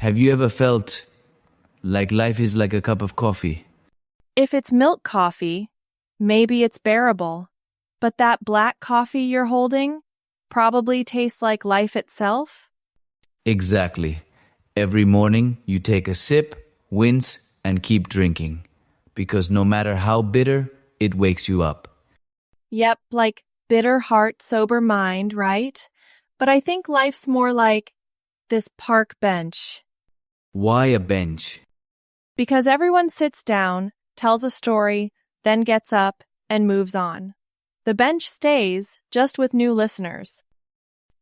Have you ever felt like life is like a cup of coffee? If it's milk coffee, maybe it's bearable. But that black coffee you're holding probably tastes like life itself? Exactly. Every morning you take a sip, wince, and keep drinking. Because no matter how bitter, it wakes you up. Yep, like bitter heart, sober mind, right? But I think life's more like this park bench. Why a bench? Because everyone sits down, tells a story, then gets up and moves on. The bench stays, just with new listeners.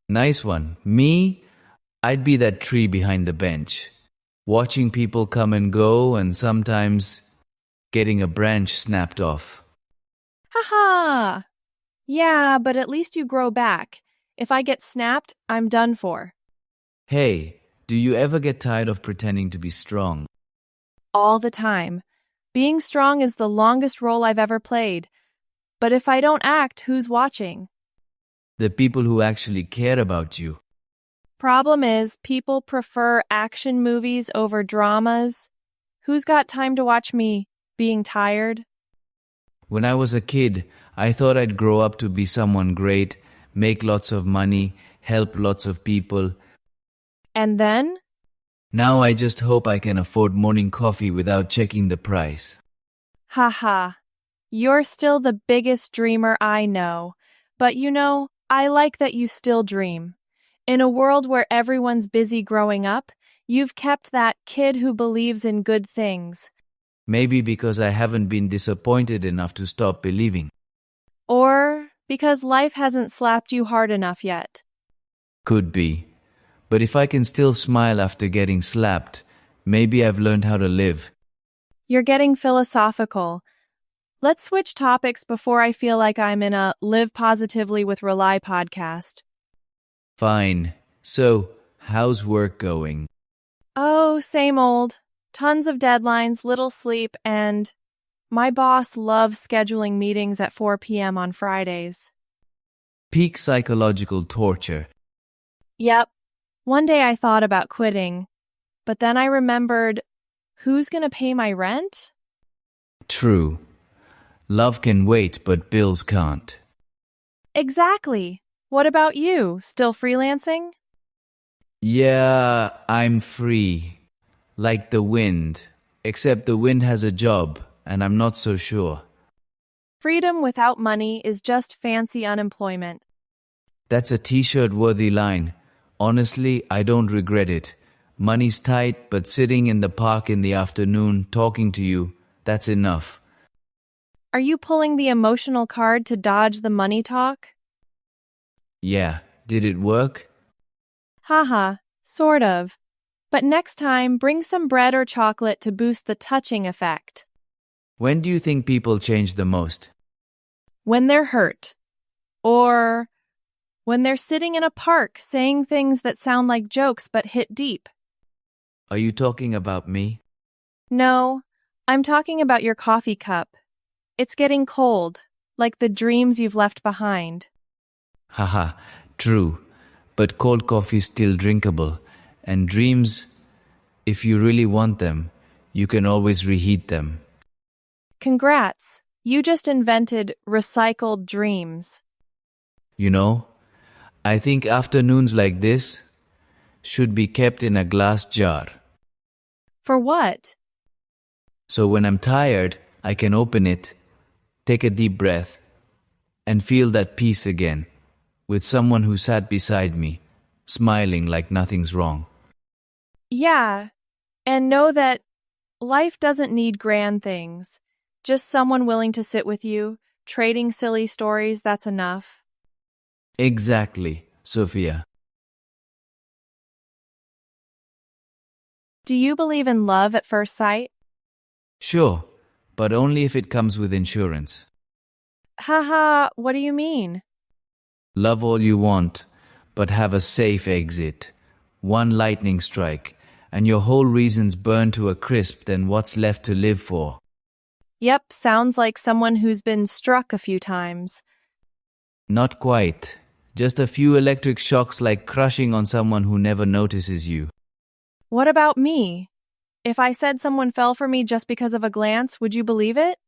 Nice one. Me, I'd be that tree behind the bench, watching people come and go and sometimes getting a branch snapped off. Ha! Yeah, but at least you grow back. If I get snapped, I'm done for. Hey, do you ever get tired of pretending to be strong? All the time. Being strong is the longest role I've ever played. But if I don't act, who's watching? The people who actually care about you. Problem is, people prefer action movies over dramas. Who's got time to watch me being tired? When I was a kid, I thought I'd grow up to be someone great, make lots of money, help lots of people. And then? Now I just hope I can afford morning coffee without checking the price. Haha. You're still the biggest dreamer I know. But I like that you still dream. In a world where everyone's busy growing up, you've kept that kid who believes in good things. Maybe because I haven't been disappointed enough to stop believing. Or because life hasn't slapped you hard enough yet. Could be. But if I can still smile after getting slapped, maybe I've learned how to live. You're getting philosophical. Let's switch topics before I feel like I'm in a Live Positively with Rely podcast. Fine. So, how's work going? Oh, same old. Tons of deadlines, little sleep, and my boss loves scheduling meetings at 4 p.m. on Fridays. Peak psychological torture. Yep. One day I thought about quitting, but then I remembered, who's going to pay my rent? True. Love can wait, but bills can't. Exactly. What about you? Still freelancing? Yeah, I'm free. Like the wind. Except the wind has a job, and I'm not so sure. Freedom without money is just fancy unemployment. That's a t-shirt worthy line. Honestly, I don't regret it. Money's tight, but sitting in the park in the afternoon talking to you, that's enough. Are you pulling the emotional card to dodge the money talk? Yeah, did it work? Haha, sort of. But next time, bring some bread or chocolate to boost the touching effect. When do you think people change the most? When they're hurt. Or when they're sitting in a park saying things that sound like jokes but hit deep. Are you talking about me? No, I'm talking about your coffee cup. It's getting cold, like the dreams you've left behind. Haha, true. But cold coffee's still drinkable. And dreams, if you really want them, you can always reheat them. Congrats, you just invented recycled dreams. You know, I think afternoons like this should be kept in a glass jar. For what? So when I'm tired, I can open it, take a deep breath, and feel that peace again, with someone who sat beside me, smiling like nothing's wrong. Yeah, and know that life doesn't need grand things. Just someone willing to sit with you, trading silly stories, that's enough. Exactly, Sophia. Do you believe in love at first sight? Sure, but only if it comes with insurance. Haha, what do you mean? Love all you want, but have a safe exit. One lightning strike, and your whole reason's burned to a crisp, then what's left to live for? Yep, sounds like someone who's been struck a few times. Not quite. Just a few electric shocks like crushing on someone who never notices you. What about me? If I said someone fell for me just because of a glance, would you believe it?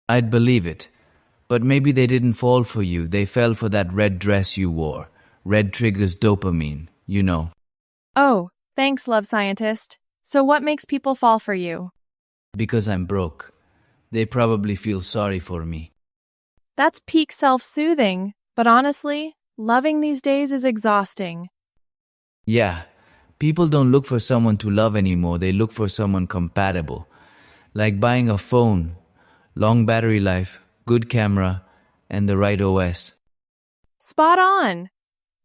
I'd believe it. But maybe they didn't fall for you, they fell for that red dress you wore. Red triggers dopamine, you know. Oh, thanks, love scientist. So what makes people fall for you? Because I'm broke. They probably feel sorry for me. That's peak self-soothing, but honestly, loving these days is exhausting. Yeah, people don't look for someone to love anymore, they look for someone compatible. Like buying a phone, long battery life, good camera, and the right OS. Spot on!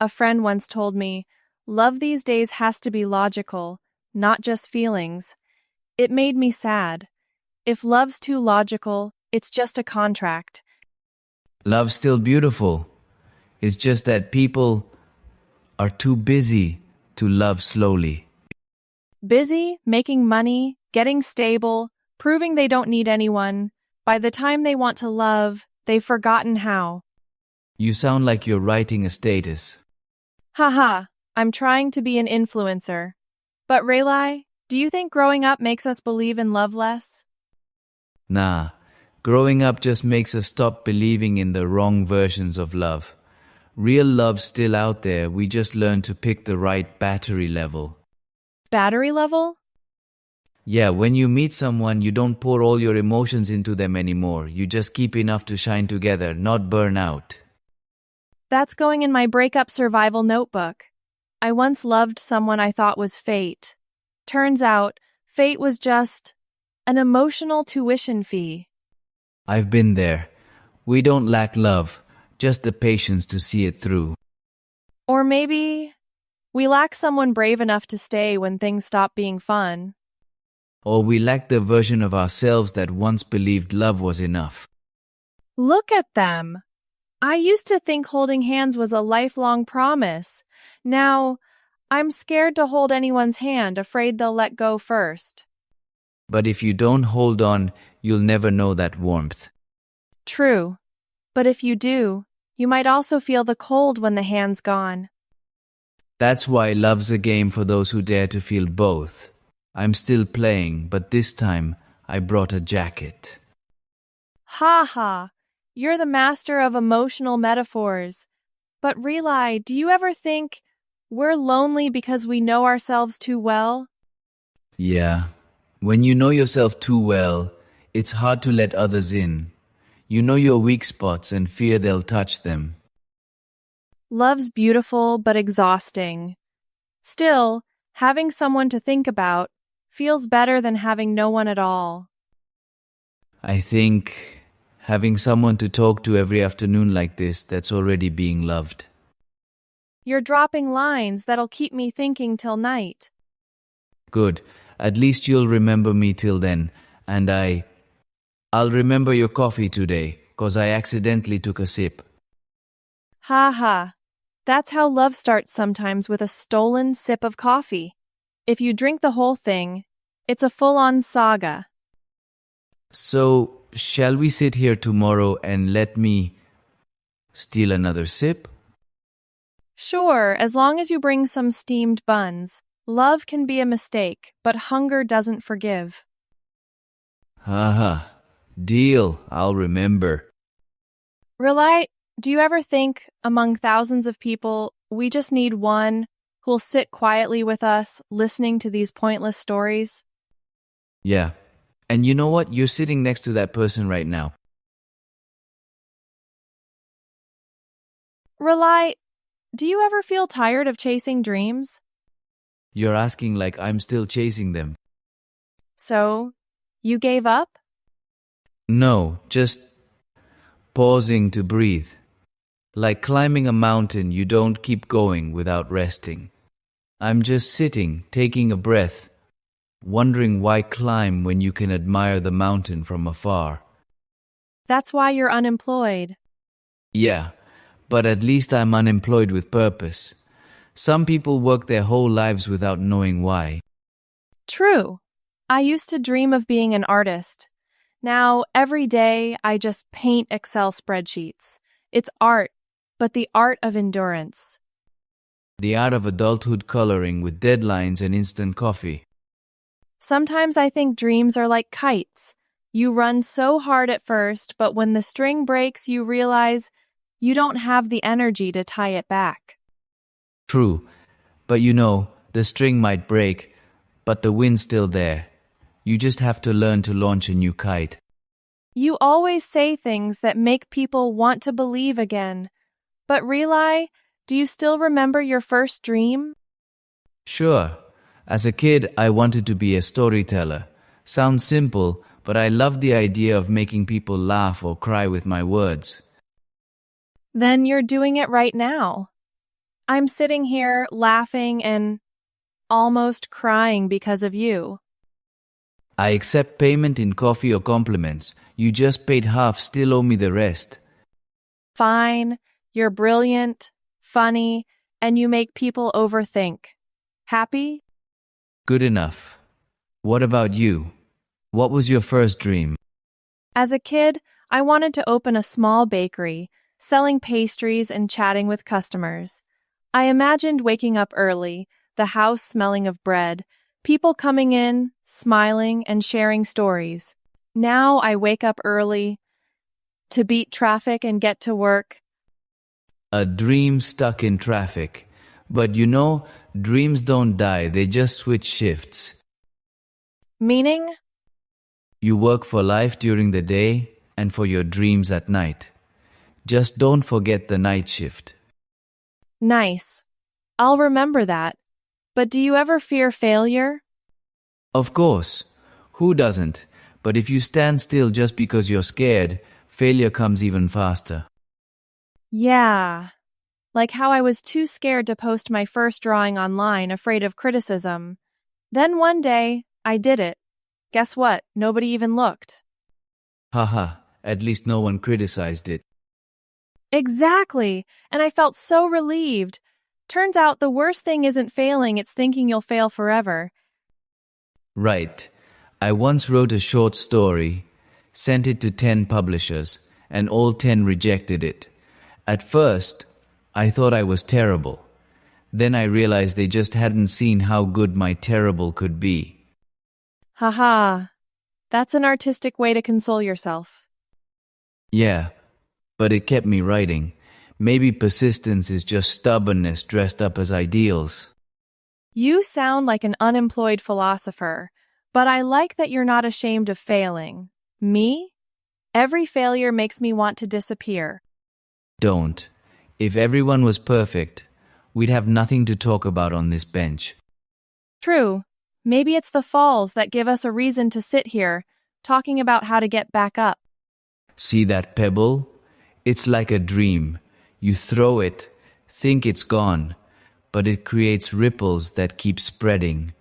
A friend once told me, love these days has to be logical, not just feelings. It made me sad. If love's too logical, it's just a contract. Love's still beautiful. It's just that people are too busy to love slowly. Busy, making money, getting stable, proving they don't need anyone. By the time they want to love, they've forgotten how. You sound like you're writing a status. Haha, I'm trying to be an influencer. But Reli, do you think growing up makes us believe in love less? Nah, growing up just makes us stop believing in the wrong versions of love. Real love's still out there, we just learn to pick the right battery level. Battery level? Yeah, when you meet someone, you don't pour all your emotions into them anymore. You just keep enough to shine together, not burn out. That's going in my breakup survival notebook. I once loved someone I thought was fate. Turns out, fate was just an emotional tuition fee. I've been there. We don't lack love, just the patience to see it through. Or maybe we lack someone brave enough to stay when things stop being fun. Or we lack the version of ourselves that once believed love was enough. Look at them. I used to think holding hands was a lifelong promise. Now, I'm scared to hold anyone's hand, afraid they'll let go first. But if you don't hold on, you'll never know that warmth. True. But if you do, you might also feel the cold when the hand's gone. That's why love's a game for those who dare to feel both. I'm still playing, but this time I brought a jacket. Ha ha! You're the master of emotional metaphors. But Reli, do you ever think we're lonely because we know ourselves too well? Yeah. When you know yourself too well, it's hard to let others in. You know your weak spots and fear they'll touch them. Love's beautiful but exhausting. Still, having someone to think about feels better than having no one at all. I think having someone to talk to every afternoon like this, that's already being loved. You're dropping lines that'll keep me thinking till night. Good. At least you'll remember me till then. And I'll remember your coffee today, 'cause I accidentally took a sip. Ha ha. That's how love starts sometimes, with a stolen sip of coffee. If you drink the whole thing, it's a full-on saga. So, shall we sit here tomorrow and let me steal another sip? Sure, as long as you bring some steamed buns. Love can be a mistake, but hunger doesn't forgive. Haha. Deal. I'll remember. Reli, do you ever think, among thousands of people, we just need one who'll sit quietly with us, listening to these pointless stories? Yeah. And you know what? You're sitting next to that person right now. Reli, do you ever feel tired of chasing dreams? You're asking like I'm still chasing them. So, you gave up? No, just pausing to breathe. Like climbing a mountain, you don't keep going without resting. I'm just sitting, taking a breath, wondering why climb when you can admire the mountain from afar. That's why you're unemployed. Yeah, but at least I'm unemployed with purpose. Some people work their whole lives without knowing why. True. I used to dream of being an artist. Now, every day, I just paint Excel spreadsheets. It's art, but the art of endurance. The art of adulthood coloring with deadlines and instant coffee. Sometimes I think dreams are like kites. You run so hard at first, but when the string breaks, you realize you don't have the energy to tie it back. True, but you know, the string might break, but the wind's still there. You just have to learn to launch a new kite. You always say things that make people want to believe again. But Reli, do you still remember your first dream? Sure, as a kid, I wanted to be a storyteller. Sounds simple, but I loved the idea of making people laugh or cry with my words. Then you're doing it right now. I'm sitting here laughing and almost crying because of you. I accept payment in coffee or compliments. You just paid half, still owe me the rest. Fine, you're brilliant, funny, and you make people overthink. Happy? Good enough. What about you? What was your first dream? As a kid, I wanted to open a small bakery, selling pastries and chatting with customers. I imagined waking up early, the house smelling of bread, people coming in, smiling, and sharing stories. Now I wake up early to beat traffic and get to work. A dream stuck in traffic. But you know, dreams don't die, they just switch shifts. Meaning? You work for life during the day and for your dreams at night. Just don't forget the night shift. Nice. I'll remember that. But do you ever fear failure? Of course. Who doesn't? But if you stand still just because you're scared, failure comes even faster. Yeah. Like how I was too scared to post my first drawing online, afraid of criticism. Then one day, I did it. Guess what? Nobody even looked. Haha, at least no one criticized it. Exactly. And I felt so relieved. Turns out the worst thing isn't failing, it's thinking you'll fail forever. Right. I once wrote a short story, sent it to 10 publishers, and all 10 rejected it. At first, I thought I was terrible. Then I realized they just hadn't seen how good my terrible could be. Haha. That's an artistic way to console yourself. Yeah, but it kept me writing. Maybe persistence is just stubbornness dressed up as ideals. You sound like an unemployed philosopher, but I like that you're not ashamed of failing. Me? Every failure makes me want to disappear. Don't. If everyone was perfect, we'd have nothing to talk about on this bench. True. Maybe it's the falls that give us a reason to sit here, talking about how to get back up. See that pebble? It's like a dream. You throw it, think it's gone, but it creates ripples that keep spreading.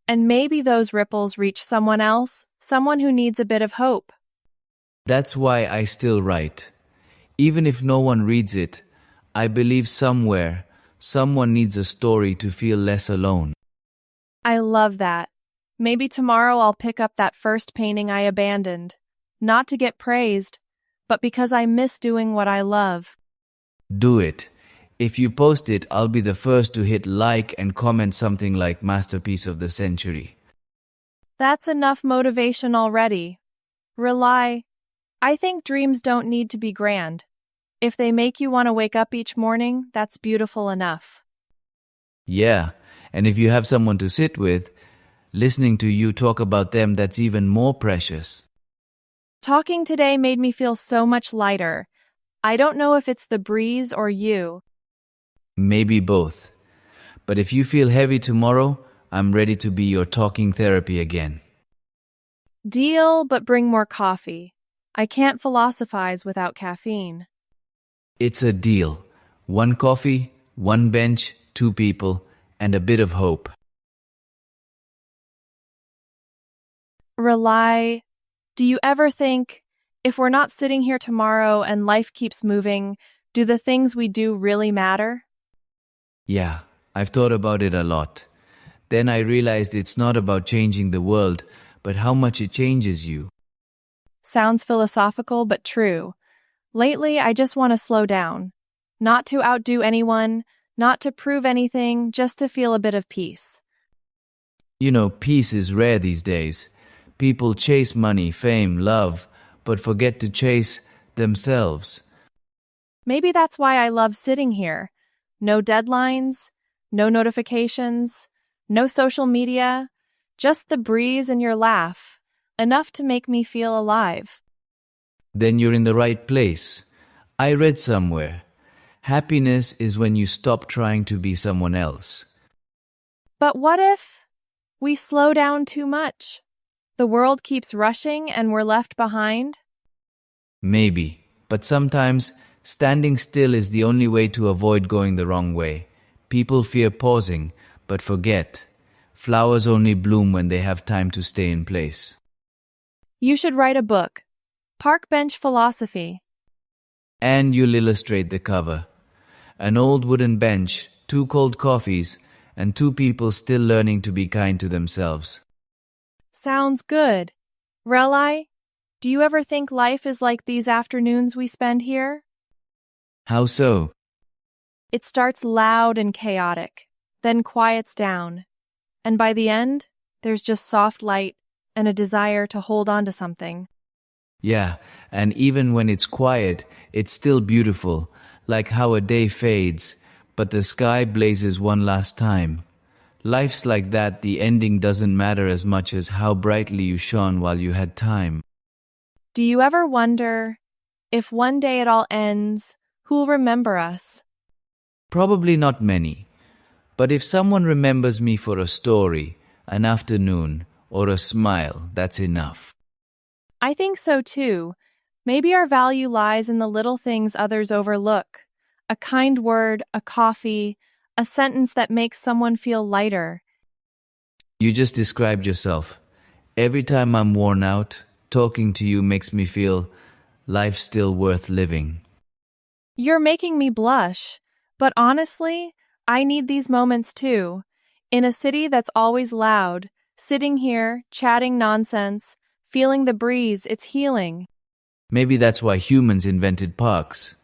And maybe those ripples reach someone else, someone who needs a bit of hope. That's why I still write. Even if no one reads it, I believe somewhere, someone needs a story to feel less alone. I love that. Maybe tomorrow I'll pick up that first painting I abandoned. Not to get praised, but because I miss doing what I love. Do it. If you post it, I'll be the first to hit like and comment something like masterpiece of the century. That's enough motivation already. Rely. I think dreams don't need to be grand. If they make you want to wake up each morning, that's beautiful enough. Yeah, and if you have someone to sit with, listening to you talk about them, that's even more precious. Talking today made me feel so much lighter. I don't know if it's the breeze or you. Maybe both. But if you feel heavy tomorrow, I'm ready to be your talking therapy again. Deal, but bring more coffee. I can't philosophize without caffeine. It's a deal. 1 coffee, 1 bench, 2 people, and a bit of hope. Rely. Do you ever think, if we're not sitting here tomorrow and life keeps moving, do the things we do really matter? Yeah, I've thought about it a lot. Then I realized it's not about changing the world, but how much it changes you. Sounds philosophical, but true. Lately, I just want to slow down. Not to outdo anyone, Not to prove anything, just to feel a bit of peace. You know, peace is rare these days. People chase money, fame, love, but forget to chase themselves. Maybe that's why I love sitting here. No deadlines, no notifications, no social media, just the breeze and your laugh, enough to make me feel alive. Then you're in the right place. I read somewhere, happiness is when you stop trying to be someone else. But what if we slow down too much? The world keeps rushing and we're left behind? Maybe, but sometimes standing still is the only way to avoid going the wrong way. People fear pausing, but forget. Flowers only bloom when they have time to stay in place. You should write a book. Park bench philosophy. And you'll illustrate the cover. An old wooden bench, 2 cold coffees, and 2 people still learning to be kind to themselves. Sounds good. Reli, do you ever think life is like these afternoons we spend here? How so? It starts loud and chaotic, then quiets down. And by the end, there's just soft light and a desire to hold on to something. Yeah, and even when it's quiet, it's still beautiful, like how a day fades, but the sky blazes one last time. Life's like that, the ending doesn't matter as much as how brightly you shone while you had time. Do you ever wonder, if one day it all ends, who'll remember us? Probably not many, but if someone remembers me for a story, an afternoon, or a smile, that's enough. I think so too. Maybe our value lies in the little things others overlook. A kind word, a coffee, a sentence that makes someone feel lighter. You just described yourself. Every time I'm worn out, talking to you makes me feel life's still worth living. You're making me blush, but honestly, I need these moments too. In a city that's always loud, sitting here, chatting nonsense, feeling the breeze, it's healing. Maybe that's why humans invented parks.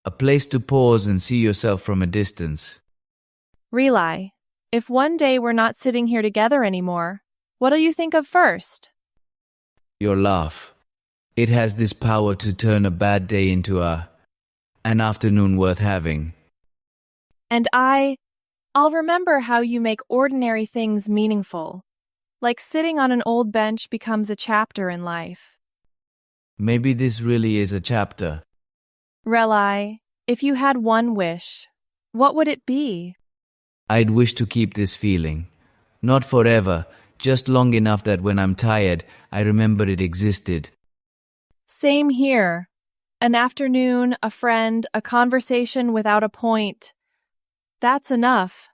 A place to pause and see yourself from a distance. Reli, if one day we're not sitting here together anymore, what'll you think of first? Your laugh. It has this power to turn a bad day into an afternoon worth having. And I'll remember how you make ordinary things meaningful. Like sitting on an old bench becomes a chapter in life. Maybe this really is a chapter. Reli, if you had one wish, what would it be? I'd wish to keep this feeling. Not forever, just long enough that when I'm tired, I remember it existed. Same here. An afternoon, a friend, a conversation without a point. That's enough.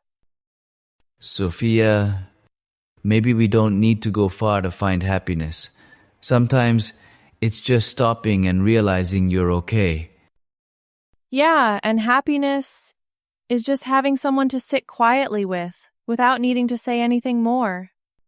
Sophia, maybe we don't need to go far to find happiness. Sometimes it's just stopping and realizing you're okay. Yeah, and happiness is just having someone to sit quietly with, without needing to say anything more.